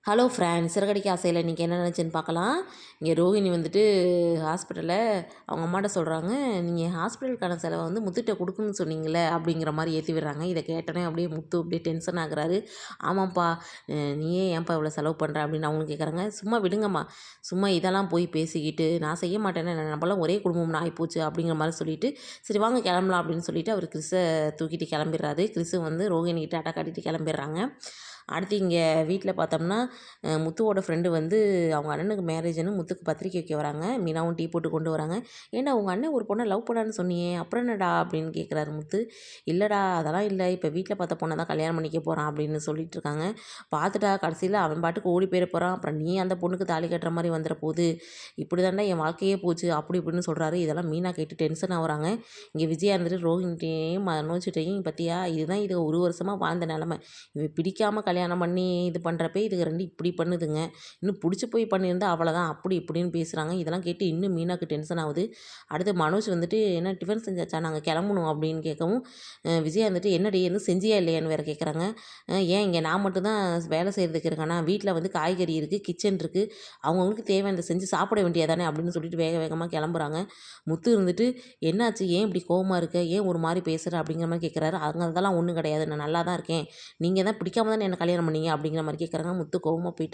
Hello friends, Siragadikka ஆசையில் இன்றைக்கி என்ன நினச்சுன்னு பார்க்கலாம். இங்கே ரோஹிணி வந்துட்டு ஹாஸ்பிட்டலில் அவங்க அம்மாட்ட சொல்கிறாங்க, நீங்கள் ஹாஸ்பிட்டலுக்கான செலவை வந்து முத்துட்ட கொடுக்கணும்னு சொன்னீங்களே அப்படிங்கிற மாதிரி ஏற்றி விடுறாங்க. இதை கேட்டோன்னே அப்படியே முத்து அப்படியே டென்ஷன் ஆகுறாரு. ஆமாம்ப்பா, நீயே ஏன்ப்பா இவ்வளோ செலவு பண்ணுற அப்படின்னு அவங்க கேட்குறாங்க. சும்மா விடுங்கம்மா, சும்மா இதெல்லாம் போய் பேசிக்கிட்டு நான் செய்ய மாட்டேன்னு நம்மளாம் ஒரே குடும்பம்னு ஆகிப்போச்சு அப்படிங்கிற மாதிரி சொல்லிட்டு, சரி வாங்க கிளம்பலாம் அப்படின்னு சொல்லிட்டு அவர் கிறிஸை தூக்கிட்டு கிளம்பிடுறாரு. கிறிஸு வந்து ரோஹிணிக்கிட்ட டாட்டா காட்டிட்டு கிளம்பிடுறாங்க. அடுத்து இங்கே வீட்டில் பார்த்தோம்னா முத்துவோட ஃப்ரெண்டு வந்து அவங்க அண்ணனுக்கு மேரேஜ்னு முத்துக்கு பத்திரிக்கை வைக்க வராங்க. மீனாவும் டீ போட்டு கொண்டு வராங்க. ஏன்டா உங்கள் அண்ணன் ஒரு பொண்ணை லவ் பண்ணான்னு சொன்னியே, அப்புறம் என்னடா அப்படின்னு கேட்குறாரு முத்து. இல்லைடா அதெல்லாம் இல்லை, இப்போ வீட்டில் பார்த்த பொண்ணை தான் கல்யாணம் பண்ணிக்க போகிறான் அப்படின்னு சொல்லிட்டு இருக்காங்க. பார்த்துட்டா கடைசியில் அவன் பாட்டுக்கு ஓடி போயிட போகிறான், அப்புறம் நீ அந்த பொண்ணுக்கு தாலி கட்டுற மாதிரி வந்துட போகுது, இப்படி தாண்டா என் வாழ்க்கையே போச்சு அப்படி இப்படின்னு சொல்கிறாரு. இதெல்லாம் மீனா கேட்டு டென்ஷன் ஆகுறாங்க. இங்கே விஜயா இருந்துட்டு ரோஹிணிட்டையும் மனோஜ்கிட்டையும் பற்றியா இதுதான் இது ஒரு வருஷமாக வாழ்ந்த நிலமை, இவன் பிடிக்காமல் கல்யாணம் பண்ணி இது பண்ணுறப்ப இதுக்கு ரெண்டு இப்படி பண்ணுதுங்க, இன்னும் பிடிச்சி போய் பண்ணியிருந்தா அவ்வளோதான் அப்படி இப்படின்னு பேசுகிறாங்க. இதெல்லாம் கேட்டு இன்னும் மீனாக்கு டென்ஷன் ஆகுது. அடுத்து மனோஜ் வந்துட்டு என்ன டிஃபன் செஞ்சாச்சா, நாங்கள் கிளம்பணும் அப்படின்னு கேட்கவும் விஜயா வந்துட்டு என்னடி எதுவும் செஞ்சியா இல்லையான்னு வேறு கேட்குறாங்க. ஏன் இங்கே நான் மட்டும் தான் வேலை செய்கிறதுக்கு இருக்கேனா, வீட்டில் வந்து காய்கறி இருக்குது, கிச்சன் இருக்குது, அவங்கவுங்களுக்கு தேவையானதை செஞ்சு சாப்பிட வேண்டியதானே அப்படின்னு சொல்லிட்டு வேக வேகமாக கிளம்புறாங்க. முத்து இருந்துட்டு என்னாச்சு, ஏன் இப்படி கோவமாக இருக்க, ஏன் ஒரு மாதிரி பேசுகிற அப்படிங்கிற மாதிரி கேட்குறாரு. அங்கே அதெல்லாம் ஒன்றும் கிடையாது, நான் நல்லா தான் இருக்கேன், நீங்கள் தான் பிடிக்காம தானே என்ன கல்யாணம் பண்ணீங்க அப்படிங்கிற மாதிரி கேட்குறாங்க. முத்து கோவமாக போயிட்டார்.